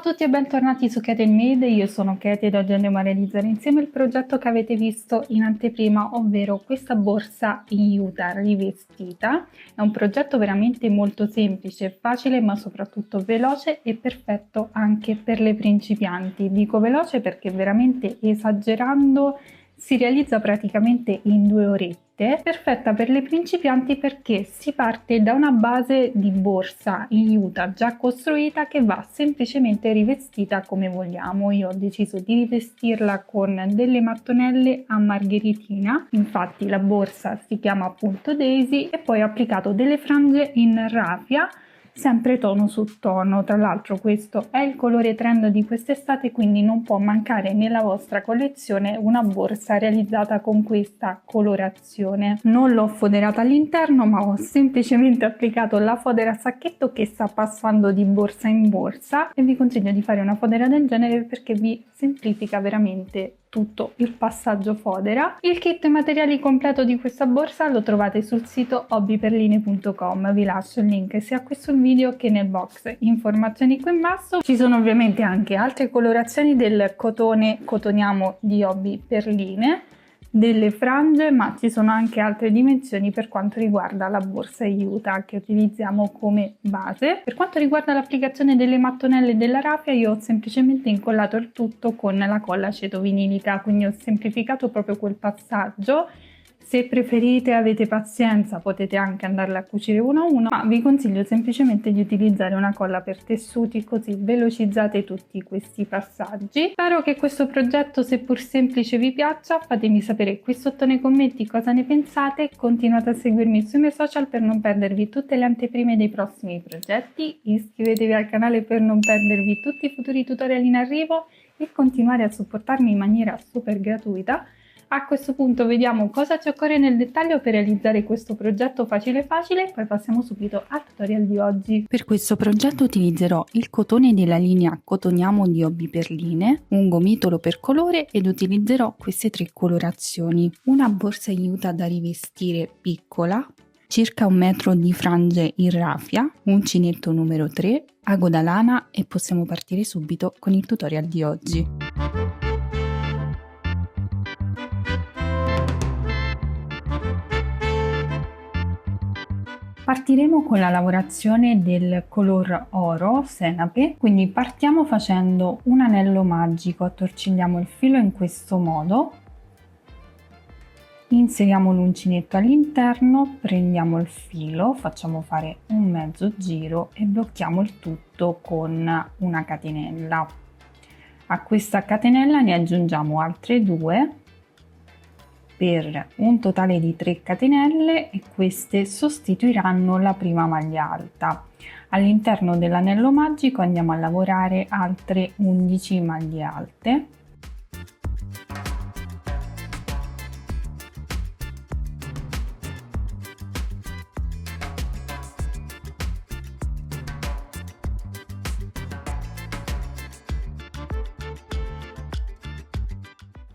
a tutti e bentornati su Katie Made, io sono Katie ed oggi andiamo a realizzare insieme il progetto che avete visto in anteprima, ovvero questa borsa in juta rivestita. È un progetto veramente molto semplice, facile ma soprattutto veloce e perfetto anche per le principianti. Dico veloce perché veramente esagerando si realizza praticamente in 2 orette, perfetta per le principianti perché si parte da una base di borsa in juta già costruita che va semplicemente rivestita come vogliamo. Io ho deciso di rivestirla con delle mattonelle a margheritina, infatti la borsa si chiama appunto Daisy, e poi ho applicato delle frange in raffia sempre tono su tono. Tra l'altro questo è il colore trend di quest'estate, quindi non può mancare nella vostra collezione una borsa realizzata con questa colorazione. Non l'ho foderata all'interno, ma ho semplicemente applicato la fodera a sacchetto che sta passando di borsa in borsa, e vi consiglio di fare una fodera del genere perché vi semplifica veramente tutto il passaggio fodera. Il kit e materiali completo di questa borsa lo trovate sul sito hobbyperline.com. Vi lascio il link sia qui sul video che nel box informazioni qui in basso. Ci sono ovviamente anche altre colorazioni del cotone Cotoniamo di Hobby Perline, delle frange, ma ci sono anche altre dimensioni per quanto riguarda la borsa juta che utilizziamo come base. Per quanto riguarda l'applicazione delle mattonelle e della raffia, io ho semplicemente incollato il tutto con la colla aceto-vinilica, quindi ho semplificato proprio quel passaggio. Se preferite, avete pazienza, potete anche andarla a cucire uno a uno, ma vi consiglio semplicemente di utilizzare una colla per tessuti, così velocizzate tutti questi passaggi. Spero che questo progetto, seppur semplice, vi piaccia. Fatemi sapere qui sotto nei commenti cosa ne pensate. Continuate a seguirmi sui miei social per non perdervi tutte le anteprime dei prossimi progetti. Iscrivetevi al canale per non perdervi tutti i futuri tutorial in arrivo e continuare a supportarmi in maniera super gratuita. A questo punto vediamo cosa ci occorre nel dettaglio per realizzare questo progetto facile facile, poi passiamo subito al tutorial di oggi. Per questo progetto utilizzerò il cotone della linea Cotoniamo di Hobby Perline, un gomitolo per colore ed utilizzerò queste 3 colorazioni. Una borsa in juta da rivestire piccola, circa 1 metro di frange in raffia, uncinetto numero 3, ago da lana e possiamo partire subito con il tutorial di oggi. Partiremo con la lavorazione del color oro senape, quindi partiamo facendo un anello magico, attorcigliamo il filo in questo modo, inseriamo l'uncinetto all'interno, prendiamo il filo, facciamo fare un mezzo giro e blocchiamo il tutto con una catenella. A questa catenella ne aggiungiamo altre 2 per un totale di 3 catenelle e queste sostituiranno la prima maglia alta. All'interno dell'anello magico andiamo a lavorare altre 11 maglie alte.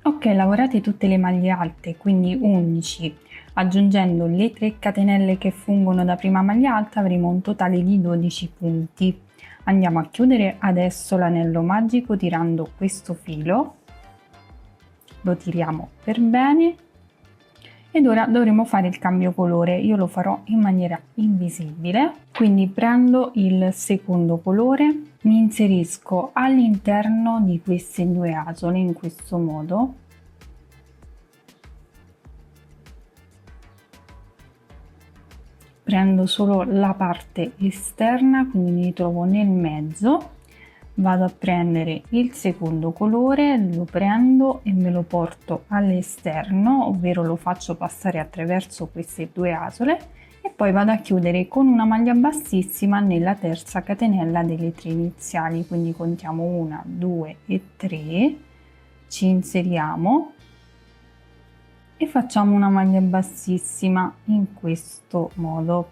Ok, lavorate tutte le maglie alte, quindi 11, aggiungendo le 3 catenelle che fungono da prima maglia alta avremo un totale di 12 punti. Andiamo a chiudere adesso l'anello magico tirando questo filo, lo tiriamo per bene ed ora dovremo fare il cambio colore. Io lo farò in maniera invisibile, quindi prendo il secondo colore, mi inserisco all'interno di queste 2 asole in questo modo, prendo solo la parte esterna, quindi mi trovo nel mezzo, vado a prendere il secondo colore, lo prendo e me lo porto all'esterno, ovvero lo faccio passare attraverso queste 2 asole e poi vado a chiudere con una maglia bassissima nella terza catenella delle 3 iniziali, quindi contiamo 1, 2 e 3, ci inseriamo e facciamo una maglia bassissima in questo modo.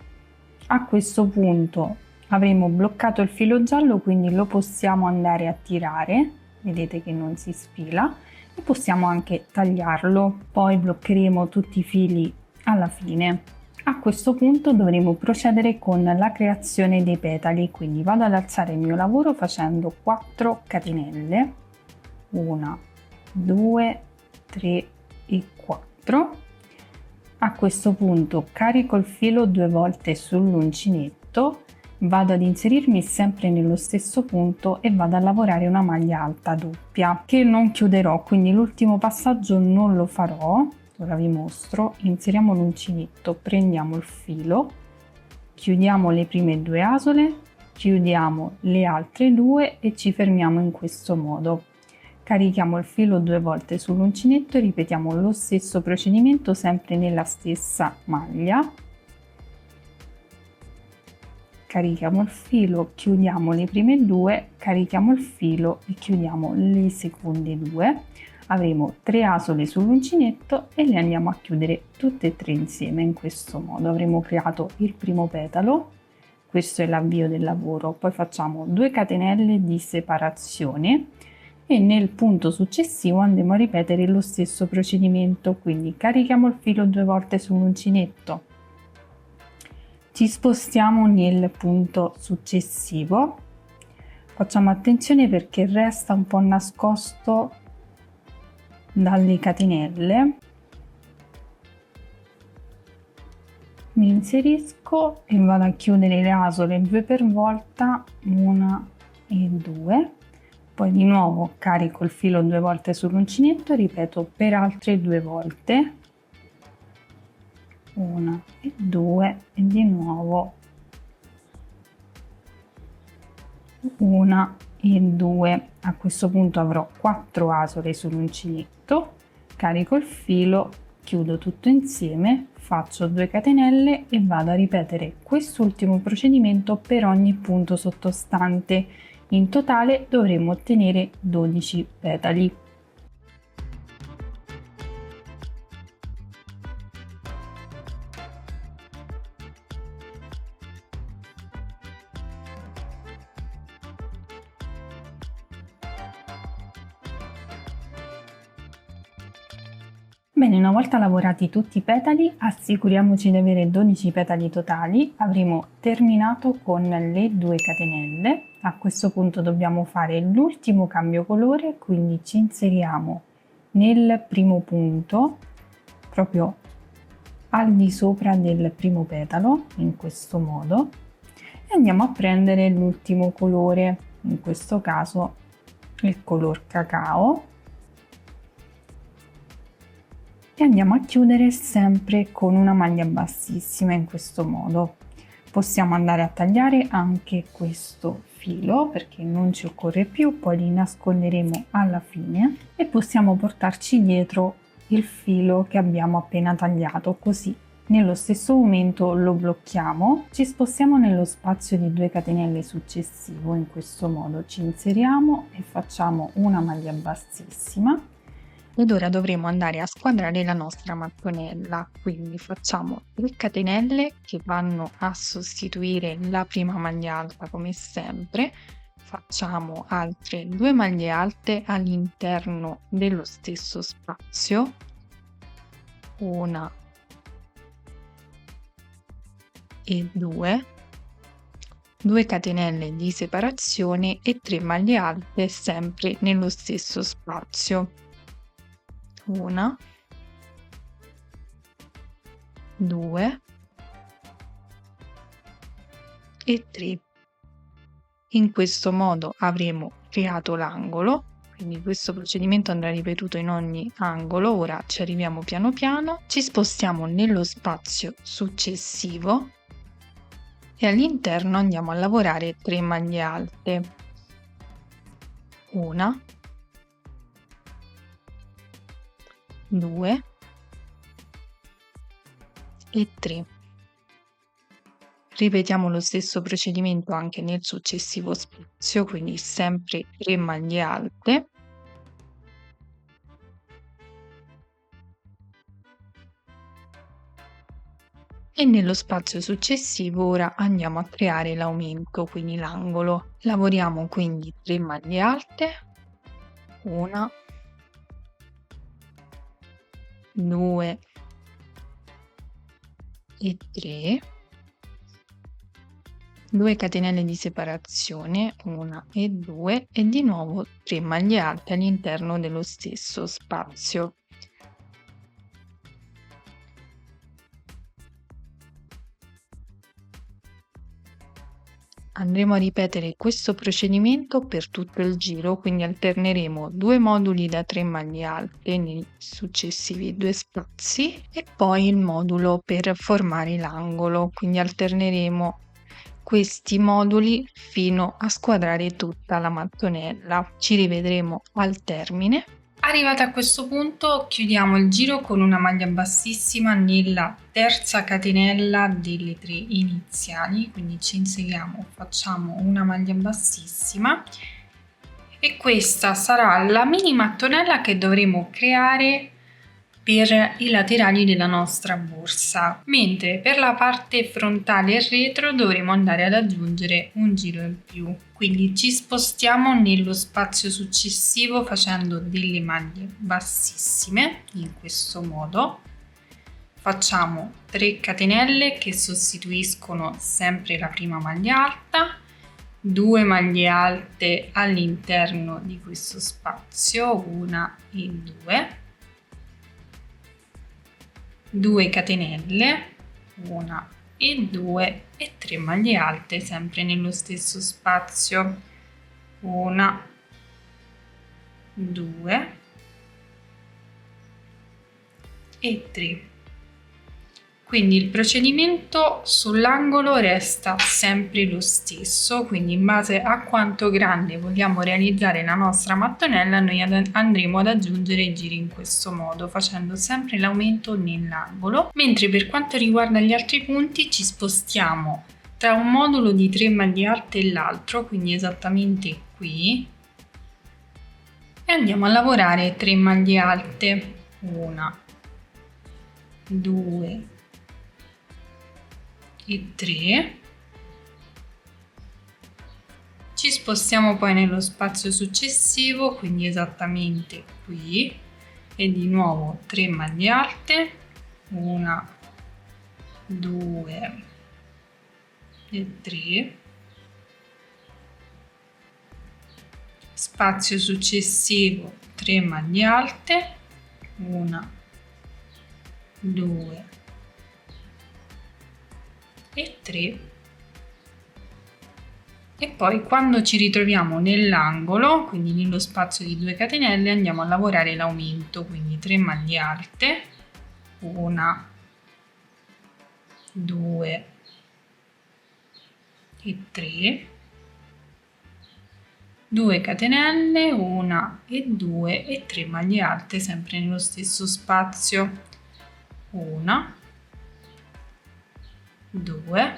A questo punto avremo bloccato il filo giallo, quindi lo possiamo andare a tirare, vedete che non si sfila, e possiamo anche tagliarlo, poi bloccheremo tutti i fili alla fine. A questo punto dovremo procedere con la creazione dei petali, quindi vado ad alzare il mio lavoro facendo 4 catenelle, 1, 2, 3 e 4. A questo punto carico il filo 2 volte sull'uncinetto, vado ad inserirmi sempre nello stesso punto e vado a lavorare una maglia alta doppia che non chiuderò, quindi l'ultimo passaggio non lo farò. Ora vi mostro: inseriamo l'uncinetto, prendiamo il filo, chiudiamo le prime 2 asole, chiudiamo le altre 2 e ci fermiamo in questo modo. Carichiamo il filo 2 volte sull'uncinetto e ripetiamo lo stesso procedimento sempre nella stessa maglia. Carichiamo il filo, chiudiamo le prime 2, carichiamo il filo e chiudiamo le seconde 2. Avremo 3 asole sull'uncinetto e le andiamo a chiudere tutte e 3 insieme. In questo modo avremo creato il primo petalo. Questo è l'avvio del lavoro. Poi facciamo 2 catenelle di separazione e nel punto successivo andremo a ripetere lo stesso procedimento, quindi carichiamo il filo 2 volte sull'uncinetto, ci spostiamo nel punto successivo, facciamo attenzione perché resta un po' nascosto dalle catenelle, mi inserisco e vado a chiudere le asole 2 per volta, 1 e 2. Poi di nuovo carico il filo 2 volte sull'uncinetto, ripeto per altre 2 volte, 1 e 2 e di nuovo 1 e 2. A questo punto avrò 4 asole sull'uncinetto, carico il filo, chiudo tutto insieme, faccio 2 catenelle e vado a ripetere quest'ultimo procedimento per ogni punto sottostante. In totale dovremo ottenere 12 petali. Bene, una volta lavorati tutti i petali, assicuriamoci di avere 12 petali totali. Avremo terminato con le 2 catenelle. A questo punto dobbiamo fare l'ultimo cambio colore, quindi ci inseriamo nel primo punto, proprio al di sopra del primo petalo, in questo modo, e andiamo a prendere l'ultimo colore, in questo caso il color cacao, e andiamo a chiudere sempre con una maglia bassissima in questo modo. Possiamo andare a tagliare anche questo filo perché non ci occorre più, poi li nasconderemo alla fine e possiamo portarci dietro il filo che abbiamo appena tagliato, così nello stesso momento lo blocchiamo, ci spostiamo nello spazio di 2 catenelle successivo, in questo modo ci inseriamo e facciamo una maglia bassissima. Ed ora dovremo andare a squadrare la nostra mattonella, quindi facciamo 3 catenelle che vanno a sostituire la prima maglia alta come sempre, facciamo altre 2 maglie alte all'interno dello stesso spazio, 1 e 2, 2 catenelle di separazione e 3 maglie alte sempre nello stesso spazio. 1, 2 e 3. In questo modo avremo creato l'angolo, quindi questo procedimento andrà ripetuto in ogni angolo. Ora ci arriviamo piano piano, ci spostiamo nello spazio successivo e all'interno andiamo a lavorare 3 maglie alte, 1, 2 e 3. Ripetiamo lo stesso procedimento anche nel successivo spazio, quindi sempre 3 maglie alte. E nello spazio successivo ora andiamo a creare l'aumento, quindi l'angolo. Lavoriamo quindi 3 maglie alte, 1, 2 e 3, 2 catenelle di separazione, 1 e 2 e di nuovo 3 maglie alte all'interno dello stesso spazio. Andremo a ripetere questo procedimento per tutto il giro, quindi alterneremo 2 moduli da 3 maglie alte nei successivi 2 spazi e poi il modulo per formare l'angolo, quindi alterneremo questi moduli fino a squadrare tutta la mattonella. Ci rivedremo al termine. Arrivati a questo punto chiudiamo il giro con una maglia bassissima nella terza catenella delle 3 iniziali, quindi ci inseriamo, facciamo una maglia bassissima e questa sarà la mini mattonella che dovremo creare per i laterali della nostra borsa, mentre per la parte frontale e retro dovremo andare ad aggiungere un giro in più. Quindi ci spostiamo nello spazio successivo facendo delle maglie bassissime in questo modo. Facciamo 3 catenelle che sostituiscono sempre la prima maglia alta, 2 maglie alte all'interno di questo spazio, 1 e 2, 2 catenelle, 1 e 2 e 3 maglie alte sempre nello stesso spazio, 1, 2 e 3. Quindi il procedimento sull'angolo resta sempre lo stesso, quindi in base a quanto grande vogliamo realizzare la nostra mattonella noi andremo ad aggiungere i giri in questo modo, facendo sempre l'aumento nell'angolo, mentre per quanto riguarda gli altri punti ci spostiamo tra un modulo di 3 maglie alte e l'altro, quindi esattamente qui, e andiamo a lavorare 3 maglie alte, 1, 2 e 3. Ci spostiamo poi nello spazio successivo, quindi esattamente qui, e di nuovo 3 maglie alte, 1, 2 e 3. Spazio successivo 3 maglie alte, 1, 2 e 3, e poi quando ci ritroviamo nell'angolo, quindi nello spazio di 2 catenelle, andiamo a lavorare l'aumento, quindi 3 maglie alte, 1, 2 e 3, 2 catenelle, 1 e 2 e 3 maglie alte sempre nello stesso spazio, 1, 2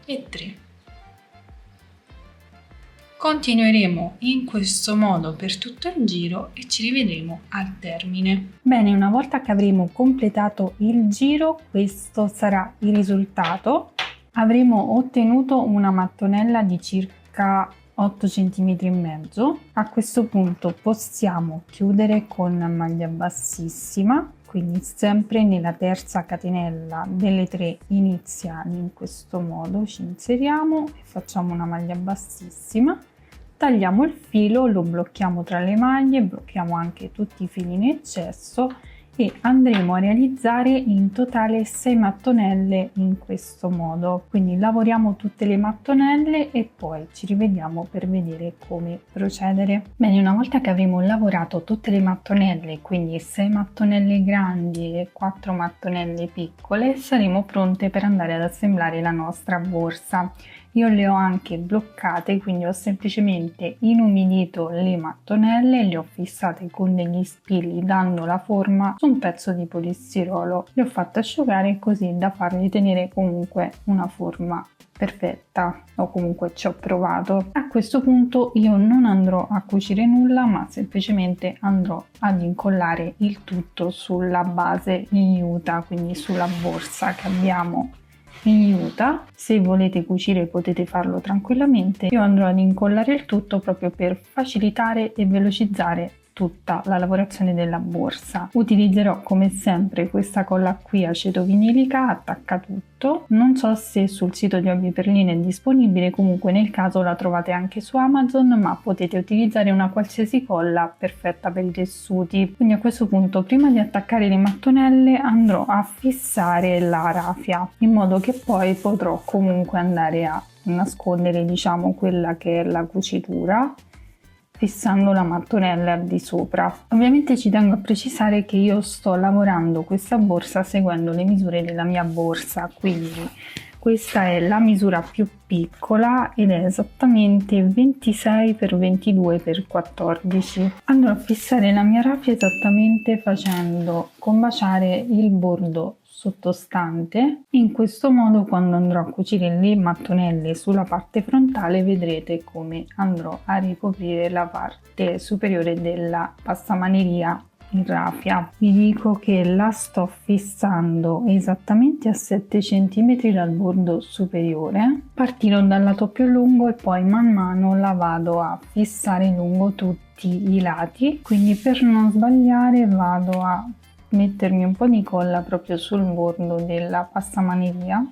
e 3. Continueremo in questo modo per tutto il giro e ci rivedremo al termine. Bene, una volta che avremo completato il giro, questo sarà il risultato. Avremo ottenuto una mattonella di circa 8 cm e mezzo. A questo punto possiamo chiudere con maglia bassissima, quindi sempre nella terza catenella delle 3 iniziali. In questo modo ci inseriamo e facciamo una maglia bassissima, tagliamo il filo, lo blocchiamo tra le maglie, blocchiamo anche tutti i fili in eccesso e andremo a realizzare in totale 6 mattonelle in questo modo. Quindi lavoriamo tutte le mattonelle e poi ci rivediamo per vedere come procedere. Bene, una volta che avremo lavorato tutte le mattonelle, quindi 6 mattonelle grandi e 4 mattonelle piccole, saremo pronte per andare ad assemblare la nostra borsa. Io le ho anche bloccate, quindi ho semplicemente inumidito le mattonelle, le ho fissate con degli spilli dando la forma su un pezzo di polistirolo. Le ho fatte asciugare così da fargli tenere comunque una forma perfetta, o comunque ci ho provato. A questo punto io non andrò a cucire nulla, ma semplicemente andrò ad incollare il tutto sulla base in juta, quindi sulla borsa che abbiamo in juta. Se volete cucire potete farlo tranquillamente. Io andrò ad incollare il tutto proprio per facilitare e velocizzare tutta la lavorazione della borsa. Utilizzerò come sempre questa colla qui aceto-vinilica, attacca tutto. Non so se sul sito di Hobby Perline è disponibile, comunque nel caso la trovate anche su Amazon, ma potete utilizzare una qualsiasi colla perfetta per i tessuti. Quindi a questo punto, prima di attaccare le mattonelle, andrò a fissare la rafia in modo che poi potrò comunque andare a nascondere, diciamo, quella che è la cucitura, fissando la mattonella al di sopra. Ovviamente ci tengo a precisare che io sto lavorando questa borsa seguendo le misure della mia borsa, quindi questa è la misura più piccola ed è esattamente 26 x 22 x 14. Andrò a fissare la mia rafia esattamente facendo combaciare il bordo sottostante. In questo modo, quando andrò a cucire le mattonelle sulla parte frontale, vedrete come andrò a ricoprire la parte superiore della passamaneria in rafia. Vi dico che la sto fissando esattamente a 7 cm dal bordo superiore. Partirò dal lato più lungo e poi man mano la vado a fissare lungo tutti i lati, quindi per non sbagliare vado a mettermi un po' di colla proprio sul bordo della passamaneria.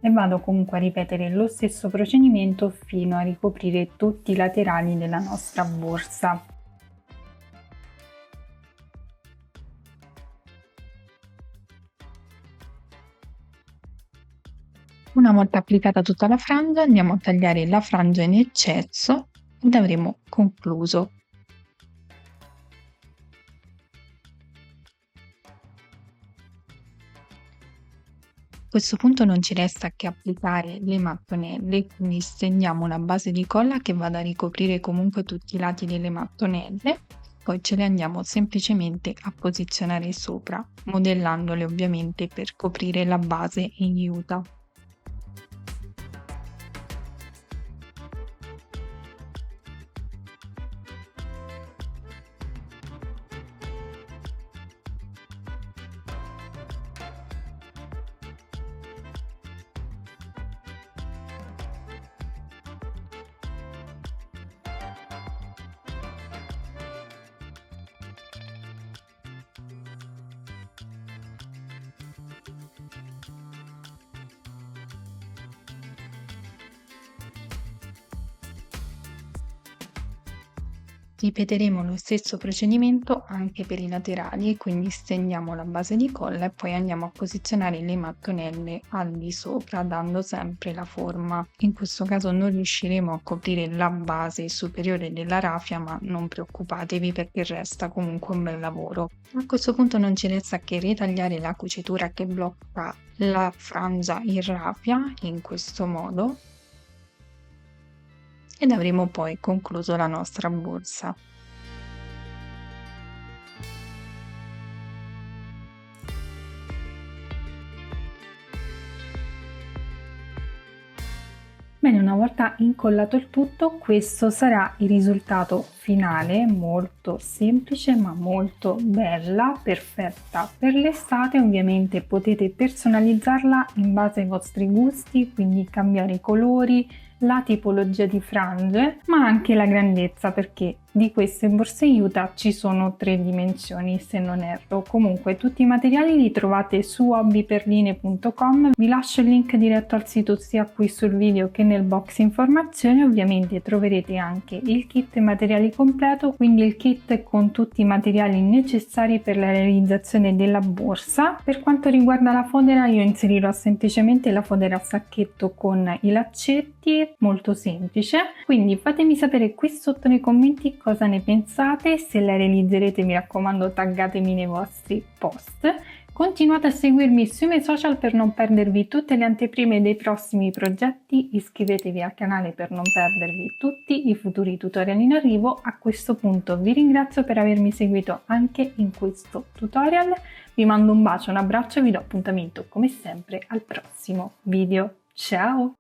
E vado comunque a ripetere lo stesso procedimento fino a ricoprire tutti i laterali della nostra borsa. Una volta applicata tutta la frangia, andiamo a tagliare la frangia in eccesso ed avremo concluso. A questo punto non ci resta che applicare le mattonelle, quindi stendiamo una base di colla che vada a ricoprire comunque tutti i lati delle mattonelle, poi ce le andiamo semplicemente a posizionare sopra, modellandole ovviamente per coprire la base in juta. Ripeteremo lo stesso procedimento anche per i laterali, quindi stendiamo la base di colla e poi andiamo a posizionare le mattonelle al di sopra, dando sempre la forma. In questo caso non riusciremo a coprire la base superiore della rafia, ma non preoccupatevi perché resta comunque un bel lavoro. A questo punto non ci resta che ritagliare la cucitura che blocca la frangia in rafia in questo modo. Ed avremo poi concluso la nostra borsa. Bene, una volta incollato il tutto, questo sarà il risultato finale, molto semplice ma molto bella, perfetta per l'estate. Ovviamente potete personalizzarla in base ai vostri gusti, quindi cambiare i colori, la tipologia di frange, ma anche la grandezza, perché di queste borse Juta ci sono 3 dimensioni se non erro. Comunque tutti i materiali li trovate su hobbyperline.com, vi lascio il link diretto al sito sia qui sul video che nel box informazioni. Ovviamente troverete anche il kit materiali completo, quindi il kit con tutti i materiali necessari per la realizzazione della borsa. Per quanto riguarda la fodera, io inserirò semplicemente la fodera a sacchetto con i laccetti, molto semplice, quindi fatemi sapere qui sotto nei commenti cosa ne pensate. Se la realizzerete, mi raccomando, taggatemi nei vostri post. Continuate a seguirmi sui miei social per non perdervi tutte le anteprime dei prossimi progetti, iscrivetevi al canale per non perdervi tutti i futuri tutorial in arrivo. A questo punto vi ringrazio per avermi seguito anche in questo tutorial, vi mando un bacio, un abbraccio e vi do appuntamento come sempre al prossimo video. Ciao!